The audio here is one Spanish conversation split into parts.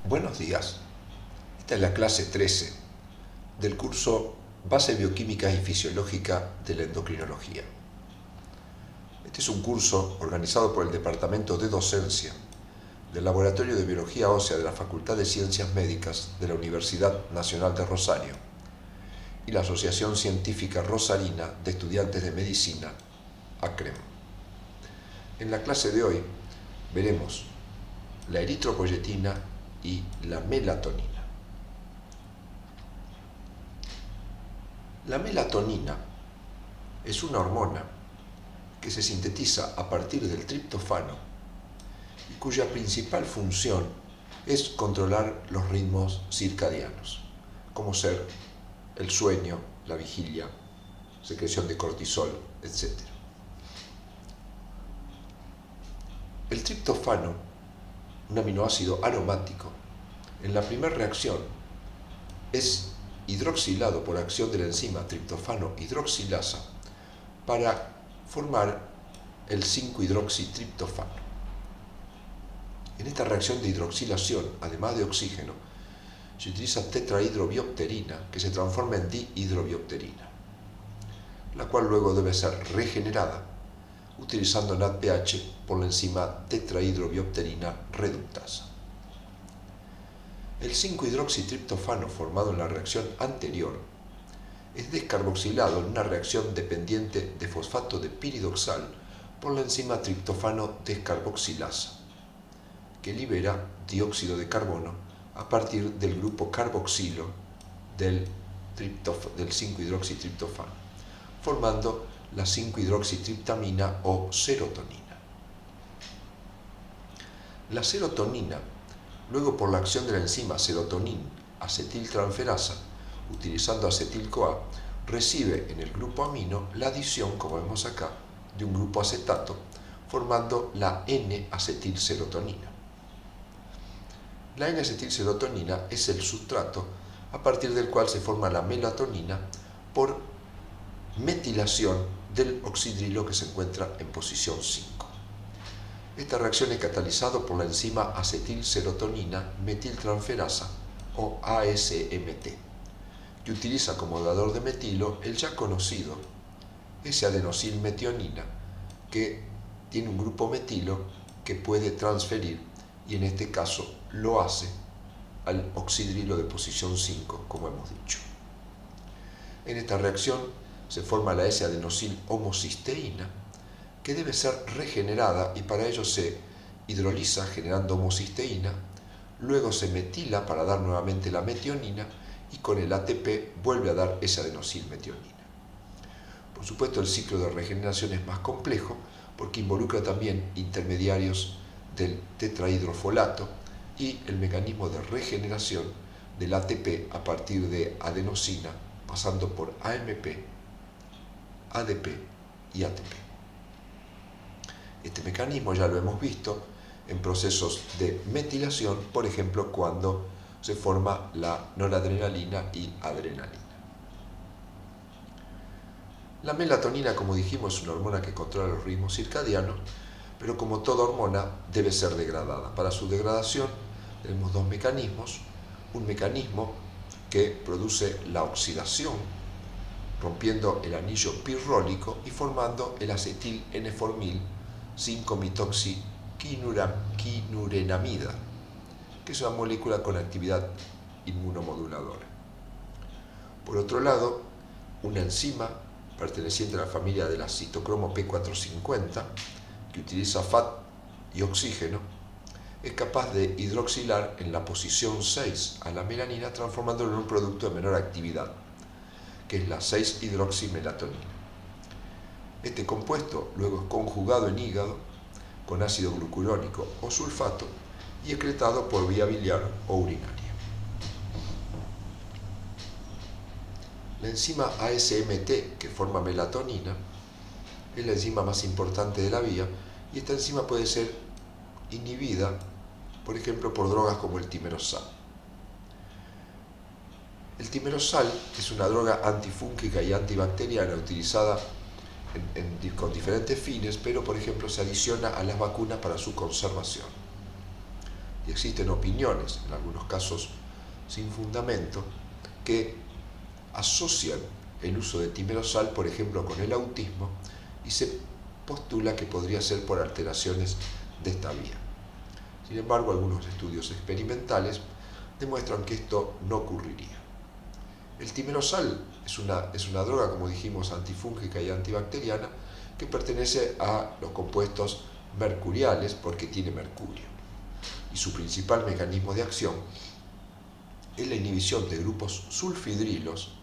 Buenos días. Esta es la clase 13 del curso Base Bioquímica y Fisiológica de la Endocrinología. Este es un curso organizado por el Departamento de Docencia del Laboratorio de Biología Ósea de la Facultad de Ciencias Médicas de la Universidad Nacional de Rosario y la Asociación Científica Rosarina de Estudiantes de Medicina, ACREM. En la clase de hoy veremos la eritropoyetina y la melatonina. La melatonina es una hormona que se sintetiza a partir del triptofano y cuya principal función es controlar los ritmos circadianos, como ser el sueño, la vigilia, secreción de cortisol, etc. El triptofano, un aminoácido aromático, en la primera reacción es hidroxilado por acción de la enzima triptofano hidroxilasa para formar el 5-hidroxitriptofano. En esta reacción de hidroxilación, además de oxígeno, se utiliza tetrahidrobiopterina, que se transforma en dihidrobiopterina, la cual luego debe ser regenerada utilizando NADPH por la enzima tetrahidrobiopterina reductasa. El 5-hidroxitriptofano formado en la reacción anterior es descarboxilado en una reacción dependiente de fosfato de piridoxal por la enzima triptofano descarboxilasa, que libera dióxido de carbono a partir del grupo carboxilo del 5-hidroxitriptofano, formando la 5-hidroxitriptamina o serotonina. La serotonina, luego por la acción de la enzima serotonin-acetiltransferasa, utilizando acetil-CoA, recibe en el grupo amino la adición, como vemos acá, de un grupo acetato, formando la N-acetilserotonina. La N-acetilserotonina es el sustrato a partir del cual se forma la melatonina por metilación del oxidrilo que se encuentra en posición 5. Esta reacción es catalizada por la enzima acetilserotonina metiltransferasa o ASMT, que utiliza como dador de metilo el ya conocido S-adenosilmetionina, que tiene un grupo metilo que puede transferir, y en este caso lo hace, al oxidrilo de posición 5, como hemos dicho. En esta reacción se forma la S-adenosil-homocisteína, que debe ser regenerada y para ello se hidroliza generando homocisteína, luego se metila para dar nuevamente la metionina y con el ATP vuelve a dar esa adenosilmetionina. Por supuesto, el ciclo de regeneración es más complejo porque involucra también intermediarios del tetrahidrofolato y el mecanismo de regeneración del ATP a partir de adenosina, pasando por AMP, ADP y ATP. Este mecanismo ya lo hemos visto en procesos de metilación, por ejemplo, cuando se forma la noradrenalina y adrenalina. La melatonina, como dijimos, es una hormona que controla los ritmos circadianos, pero como toda hormona debe ser degradada. Para su degradación tenemos dos mecanismos. Un mecanismo que produce la oxidación, rompiendo el anillo pirrólico y formando el acetil N-formil 5-metoxiquinurenamida, que es una molécula con actividad inmunomoduladora. Por otro lado, una enzima perteneciente a la familia de la citocromo P450, que utiliza FAT y oxígeno, es capaz de hidroxilar en la posición 6 a la melanina, transformándolo en un producto de menor actividad, que es la 6-hidroximelatonina. Este compuesto luego es conjugado en hígado con ácido glucurónico o sulfato y excretado por vía biliar o urinaria. La enzima ASMT, que forma melatonina, es la enzima más importante de la vía, y esta enzima puede ser inhibida, por ejemplo, por drogas como el timerosal. El timerosal es una droga antifúngica y antibacteriana utilizada con diferentes fines, pero por ejemplo se adiciona a las vacunas para su conservación. y existen opiniones, en algunos casos sin fundamento, que asocian el uso de timerosal, por ejemplo, con el autismo, y se postula que podría ser por alteraciones de esta vía. Sin embargo, algunos estudios experimentales demuestran que esto no ocurriría. El timerosal es una droga, como dijimos, antifúngica y antibacteriana, que pertenece a los compuestos mercuriales porque tiene mercurio. Y su principal mecanismo de acción es la inhibición de grupos sulfidrilos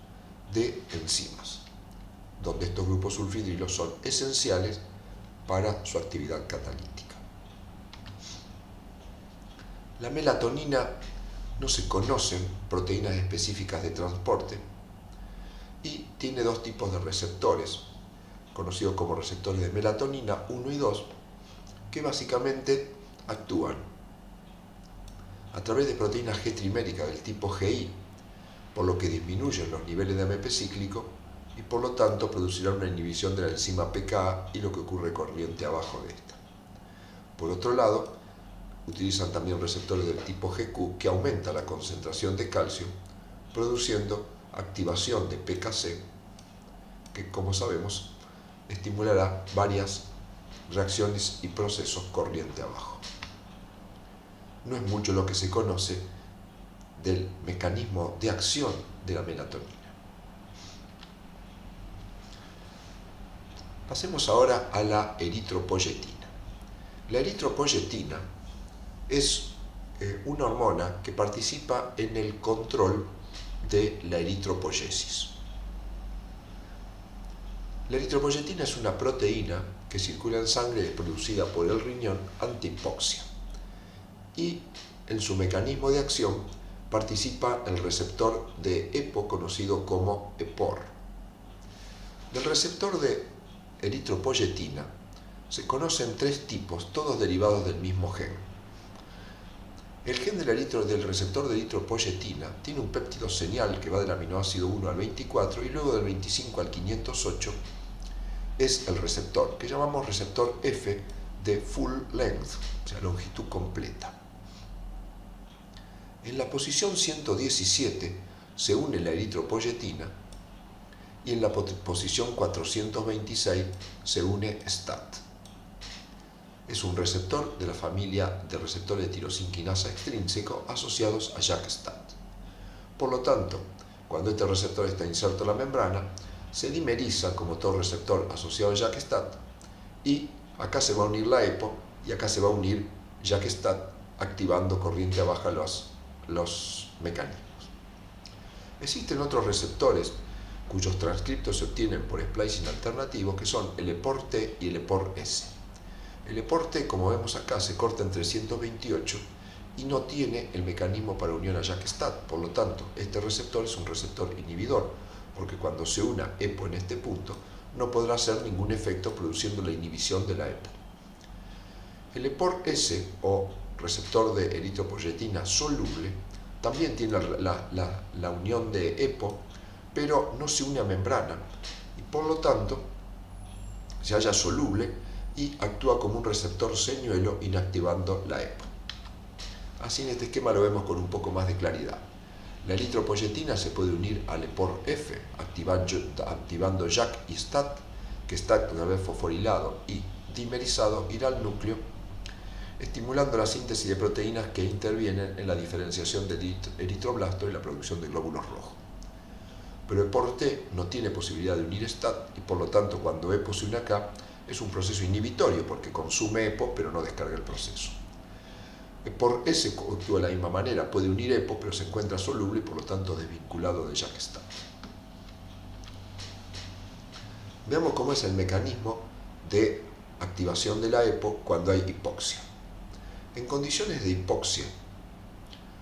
de enzimas, donde estos grupos sulfidrilos son esenciales para su actividad catalítica. La melatonina, no se conocen proteínas específicas de transporte y tiene dos tipos de receptores, conocidos como receptores de melatonina 1 y 2, que básicamente actúan a través de proteínas G triméricas del tipo GI, por lo que disminuyen los niveles de AMP cíclico y por lo tanto producirá una inhibición de la enzima pKa y lo que ocurre corriente abajo de esta. Por otro lado, utilizan también receptores del tipo GQ que aumenta la concentración de calcio, produciendo activación de PKC, que como sabemos estimulará varias reacciones y procesos corriente abajo. No es mucho lo que se conoce del mecanismo de acción de la melatonina. Pasemos ahora a la eritropoyetina. La eritropoyetina es una hormona que participa en el control de la eritropoyesis. La eritropoyetina es una proteína que circula en sangre y es producida por el riñón ante hipoxia. Y en su mecanismo de acción participa el receptor de EPO conocido como EPOR. Del receptor de eritropoyetina se conocen tres tipos, todos derivados del mismo gen. El gen del receptor de eritropoyetina tiene un péptido señal que va del aminoácido 1 al 24 y luego del 25 al 508 es el receptor, que llamamos receptor F de full length, o sea, longitud completa. En la posición 117 se une la eritropoyetina y en la posición 426 se une STAT. Es un receptor de la familia de receptores de tirosinquinasa extrínseco asociados a JAK-STAT. Por lo tanto, cuando este receptor está inserto en la membrana, se dimeriza como todo receptor asociado a JAK-STAT y acá se va a unir la EPO y acá se va a unir JAK-STAT activando corriente baja los mecanismos. Existen otros receptores cuyos transcriptos se obtienen por splicing alternativo que son el EPOR-T y el EPOR-S. El EPOR-T, como vemos acá, se corta en 328 y no tiene el mecanismo para unión a JAK-STAT. Por lo tanto, este receptor es un receptor inhibidor, porque cuando se una EPO en este punto, no podrá hacer ningún efecto produciendo la inhibición de la EPO. El EPOR-S, o receptor de eritropoyetina soluble, también tiene la unión de EPO, pero no se une a membrana, y por lo tanto se halla soluble y actúa como un receptor señuelo inactivando la EPO. Así en este esquema lo vemos con un poco más de claridad. La eritropoyetina se puede unir al EPOR-F, activando JAK y STAT, que STAT, una vez fosforilado y dimerizado, irá al núcleo, estimulando la síntesis de proteínas que intervienen en la diferenciación del eritroblasto y la producción de glóbulos rojos. Pero EPOR-T no tiene posibilidad de unir STAT y por lo tanto cuando EPO se une acá es un proceso inhibitorio porque consume EPO pero no descarga el proceso. EPOR-S actúa de la misma manera, puede unir EPO pero se encuentra soluble y por lo tanto desvinculado de JAK-STAT. Veamos cómo es el mecanismo de activación de la EPO cuando hay hipoxia. En condiciones de hipoxia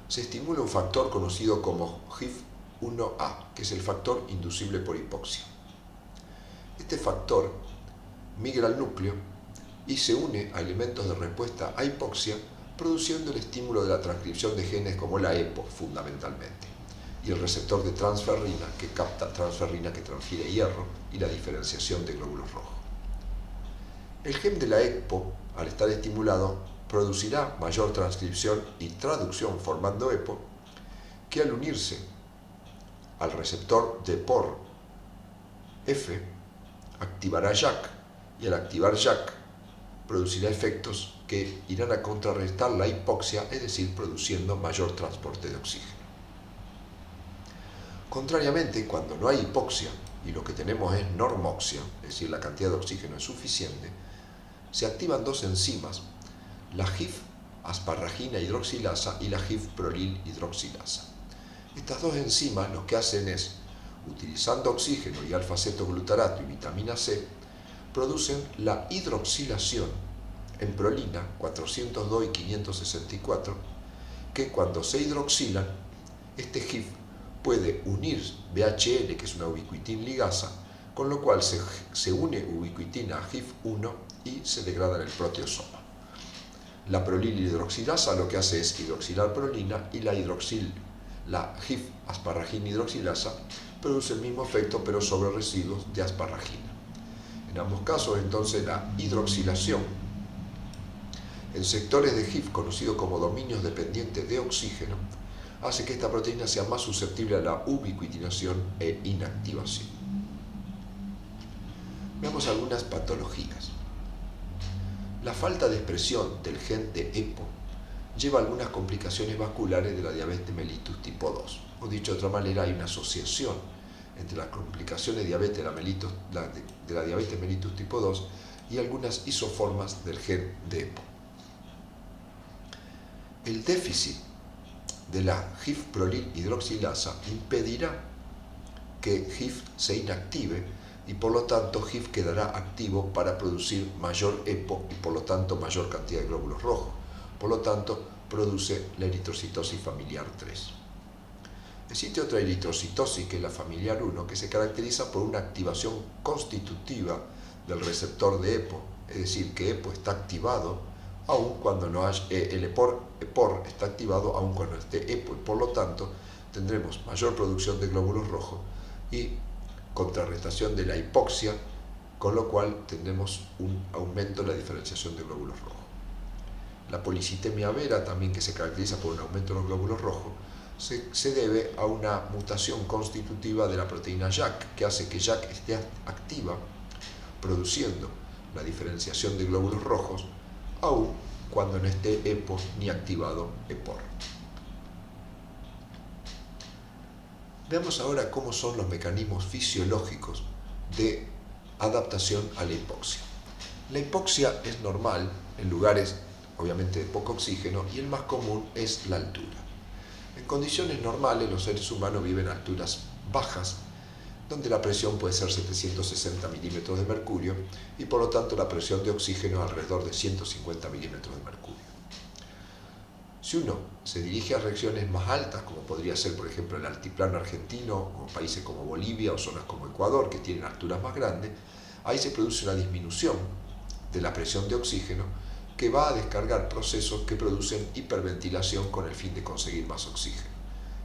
se estimula un factor conocido como HIF-1A, que es el factor inducible por hipoxia. Este factor migra al núcleo y se une a elementos de respuesta a hipoxia, produciendo el estímulo de la transcripción de genes como la EPO fundamentalmente, y el receptor de transferrina que capta transferrina que transfiere hierro y la diferenciación de glóbulos rojos. El gen de la EPO, al estar estimulado, producirá mayor transcripción y traducción formando EPO, que al unirse al receptor de POR F activará JAK, y al activar JAK producirá efectos que irán a contrarrestar la hipoxia, es decir, produciendo mayor transporte de oxígeno. Contrariamente, cuando no hay hipoxia y lo que tenemos es normoxia, es decir, la cantidad de oxígeno es suficiente, se activan dos enzimas, la GIF asparragina hidroxilasa y la GIF prolil hidroxilasa. Estas dos enzimas lo que hacen es, utilizando oxígeno y alfa-cetoglutarato y vitamina C, producen la hidroxilación en prolina 402 y 564, que cuando se hidroxilan, este GIF puede unir BHL, que es una ubiquitina ligasa, con lo cual se une ubiquitina a GIF1 y se degrada en el proteosoma. La prolil hidroxilasa lo que hace es hidroxilar prolina, y la GIF asparragina hidroxilasa produce el mismo efecto pero sobre residuos de asparragina. En ambos casos, entonces, la hidroxilación en sectores de GIF conocidos como dominios dependientes de oxígeno hace que esta proteína sea más susceptible a la ubiquitinación e inactivación. Veamos algunas patologías. La falta de expresión del gen de EPO lleva a algunas complicaciones vasculares de la diabetes mellitus tipo 2. O dicho de otra manera, hay una asociación entre las complicaciones de la diabetes mellitus tipo 2 y algunas isoformas del gen de EPO. El déficit de la GIF prolil hidroxilasa impedirá que GIF se inactive y por lo tanto GIF quedará activo para producir mayor EPO y por lo tanto mayor cantidad de glóbulos rojos. Por lo tanto, produce la eritrocitosis familiar 3. Existe otra eritrocitosis, que es la familiar 1, que se caracteriza por una activación constitutiva del receptor de EPO, es decir, que EPO está activado aun cuando no haya, el EPOR está activado aun cuando esté EPO, y por lo tanto tendremos mayor producción de glóbulos rojos y contrarrestación de la hipoxia, con lo cual tendremos un aumento en la diferenciación de glóbulos rojos. La policitemia vera, también, que se caracteriza por un aumento de los glóbulos rojos, se debe a una mutación constitutiva de la proteína JAK, que hace que JAK esté activa, produciendo la diferenciación de glóbulos rojos, aun cuando no esté EPO ni activado EPOR. Veamos ahora cómo son los mecanismos fisiológicos de adaptación a la hipoxia. La hipoxia es normal en lugares, obviamente, de poco oxígeno, y el más común es la altura. En condiciones normales, los seres humanos viven a alturas bajas, donde la presión puede ser 760 milímetros de mercurio y por lo tanto la presión de oxígeno alrededor de 150 milímetros de mercurio. Si uno se dirige a regiones más altas, como podría ser por ejemplo el altiplano argentino, o países como Bolivia o zonas como Ecuador, que tienen alturas más grandes, ahí se produce una disminución de la presión de oxígeno que va a descargar procesos que producen hiperventilación con el fin de conseguir más oxígeno.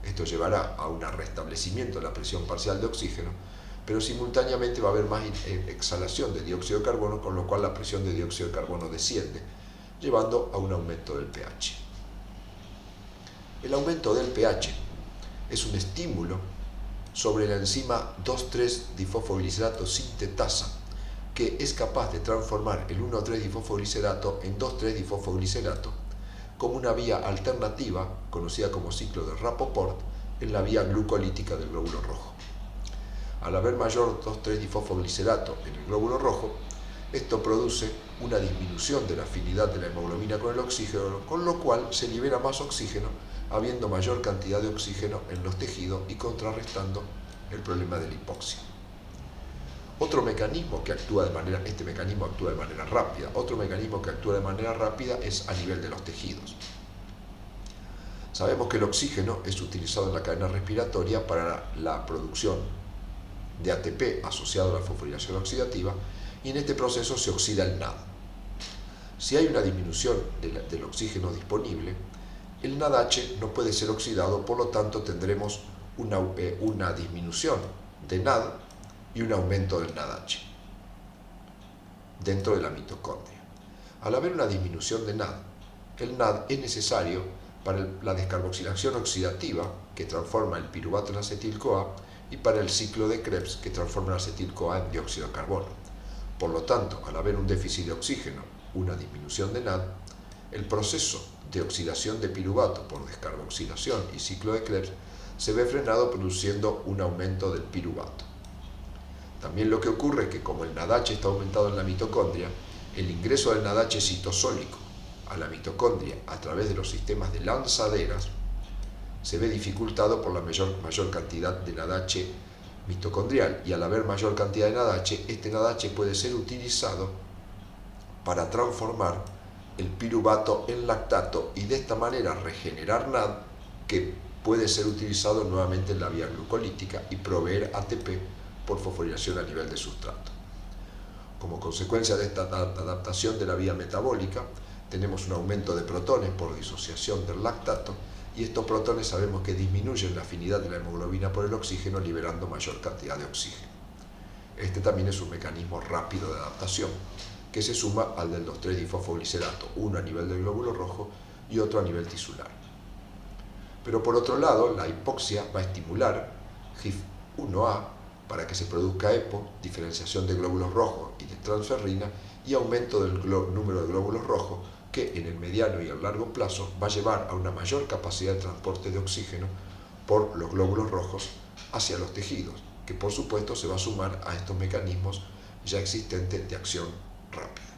Esto llevará a un restablecimiento de la presión parcial de oxígeno, pero simultáneamente va a haber más exhalación de dióxido de carbono, con lo cual la presión de dióxido de carbono desciende, llevando a un aumento del pH. El aumento del pH es un estímulo sobre la enzima 2,3-difosfoglicerato sintetasa, que es capaz de transformar el 1,3-difosfoglicerato en 2,3-difosfoglicerato como una vía alternativa, conocida como ciclo de Rapoport, en la vía glucolítica del glóbulo rojo. Al haber mayor 2,3-difosfoglicerato en el glóbulo rojo, esto produce una disminución de la afinidad de la hemoglobina con el oxígeno, con lo cual se libera más oxígeno, habiendo mayor cantidad de oxígeno en los tejidos y contrarrestando el problema de la hipoxia. Otro mecanismo que actúa de manera, este mecanismo actúa de manera rápida, otro mecanismo que actúa de manera rápida es a nivel de los tejidos. Sabemos que el oxígeno es utilizado en la cadena respiratoria para la producción de ATP asociado a la fosforilación oxidativa, y en este proceso se oxida el NAD. Si hay una disminución del oxígeno disponible, el NADH no puede ser oxidado, por lo tanto tendremos una disminución de NAD y un aumento del NADH dentro de la mitocondria. Al haber una disminución de NAD el NAD es necesario para la descarboxilación oxidativa, que transforma el piruvato en acetil-CoA, y para el ciclo de Krebs, que transforma el acetil-CoA en dióxido de carbono. Por lo tanto, al haber un déficit de oxígeno, una disminución de NAD, el proceso de oxidación de piruvato por descarboxilación y ciclo de Krebs se ve frenado produciendo un aumento del piruvato. También lo que ocurre es que como el NADH está aumentado en la mitocondria, el ingreso del NADH citosólico a la mitocondria a través de los sistemas de lanzaderas se ve dificultado por la mayor cantidad de NADH mitocondrial, y al haber mayor cantidad de NADH, este NADH puede ser utilizado para transformar el piruvato en lactato y de esta manera regenerar NAD, que puede ser utilizado nuevamente en la vía glucolítica y proveer ATP por fosforilación a nivel de sustrato. Como consecuencia de esta adaptación de la vía metabólica, tenemos un aumento de protones por disociación del lactato, y estos protones sabemos que disminuyen la afinidad de la hemoglobina por el oxígeno, liberando mayor cantidad de oxígeno. Este también es un mecanismo rápido de adaptación, que se suma al del 2,3-difosfoglicerato, uno a nivel del glóbulo rojo y otro a nivel tisular. Pero por otro lado, la hipoxia va a estimular HIF-1A para que se produzca EPO, diferenciación de glóbulos rojos y de transferrina, y aumento del número de glóbulos rojos, que en el mediano y el largo plazo va a llevar a una mayor capacidad de transporte de oxígeno por los glóbulos rojos hacia los tejidos, que por supuesto se va a sumar a estos mecanismos ya existentes de acción rápida.